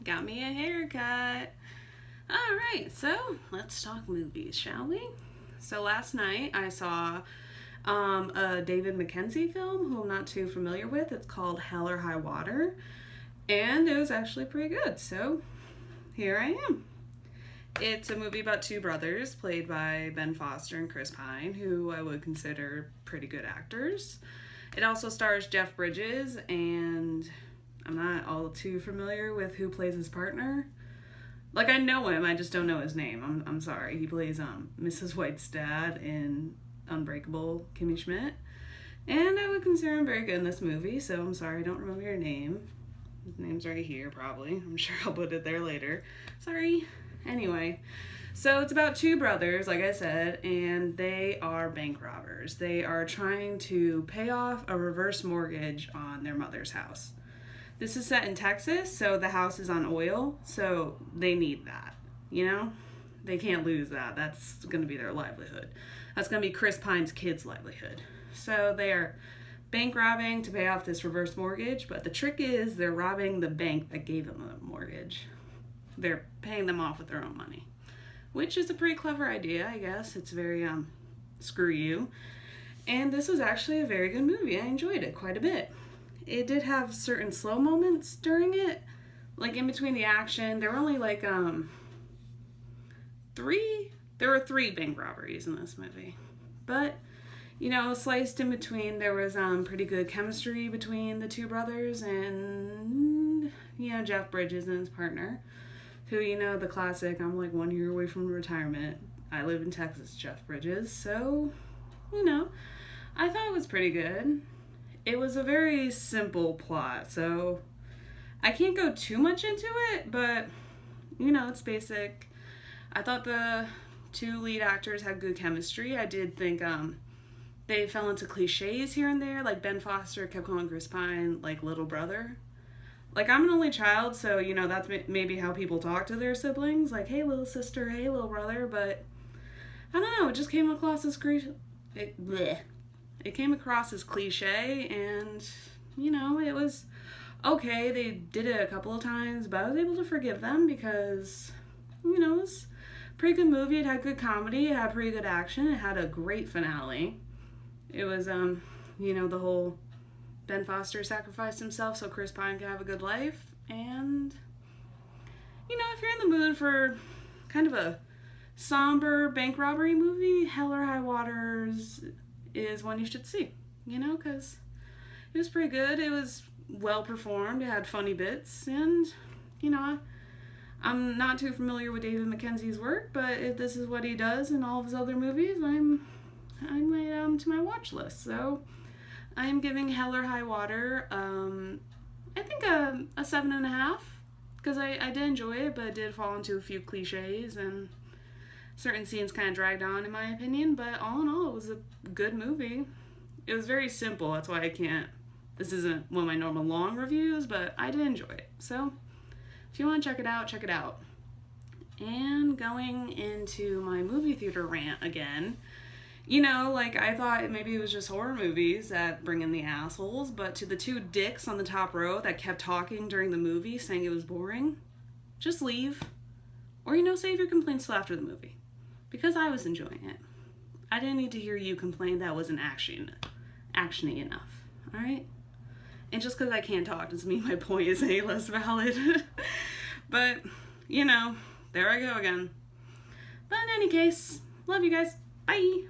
Got me a haircut. Alright, so let's talk movies, shall we? So last night I saw a David Mackenzie film who I'm not too familiar with. It's called Hell or High Water. And it was actually pretty good, so here I am. It's a movie about two brothers played by Ben Foster and Chris Pine, who I would consider pretty good actors. It also stars Jeff Bridges, and I'm not all too familiar with who plays his partner. Like, I know him, I just don't know his name. I'm sorry. He plays Mrs. White's dad in Unbreakable Kimmy Schmidt. And I would consider him very good in this movie, so I'm sorry I don't remember your name. His name's right here, probably. I'm sure I'll put it there later. Sorry. Anyway, so it's about two brothers, like I said, and they are bank robbers. They are trying to pay off a reverse mortgage on their mother's house. This is set in Texas, so the house is on oil, so they need that, you know? They can't lose that. That's going to be their livelihood. That's going to be Chris Pine's kid's livelihood. So they are bank robbing to pay off this reverse mortgage, but the trick is they're robbing the bank that gave them the mortgage. They're paying them off with their own money, which is a pretty clever idea, I guess. It's very, screw you. And this was actually a very good movie. I enjoyed it quite a bit. It did have certain slow moments during it, like in between the action. There were only like there were three bank robberies in this movie, but you know, sliced in between there was pretty good chemistry between the two brothers and, you know, Jeff Bridges and his partner, who, you know, the classic I'm like 1 year away from retirement, I live in Texas, Jeff Bridges. So, you know, I thought it was pretty good. It was a very simple plot, so I can't go too much into it, but, you know, it's basic. I thought the two lead actors had good chemistry. I did think they fell into cliches here and there, like Ben Foster kept calling Chris Pine, like, little brother. Like, I'm an only child, so, you know, that's maybe how people talk to their siblings, like, hey, little sister, hey, little brother, but I don't know, it just came across as It came across as cliche, and, you know, it was okay. They did it a couple of times, but I was able to forgive them because, you know, it was a pretty good movie. It had good comedy. It had pretty good action. It had a great finale. It was, you know, the whole Ben Foster sacrificed himself so Chris Pine could have a good life. And, you know, if you're in the mood for kind of a somber bank robbery movie, Hell or High Waters is one you should see, you know, because it was pretty good. It was well performed. It had funny bits, and, you know, I'm not too familiar with David Mackenzie's work, but if this is what he does in all of his other movies, I'm to my watch list. So I'm giving Hell or High Water, I think a 7.5, because I did enjoy it, but it did fall into a few cliches, and certain scenes kind of dragged on, in my opinion, but all in all, it was a good movie. It was very simple, that's why this isn't one of my normal long reviews, but I did enjoy it. So, if you want to check it out, check it out. And going into my movie theater rant again, you know, like, I thought maybe it was just horror movies that bring in the assholes, but to the two dicks on the top row that kept talking during the movie, saying it was boring, just leave. Or, you know, save your complaints till after the movie. Because I was enjoying it. I didn't need to hear you complain that wasn't actiony enough. Alright? And just because I can't talk doesn't mean my point is any less valid. But, you know, there I go again. But in any case, love you guys. Bye!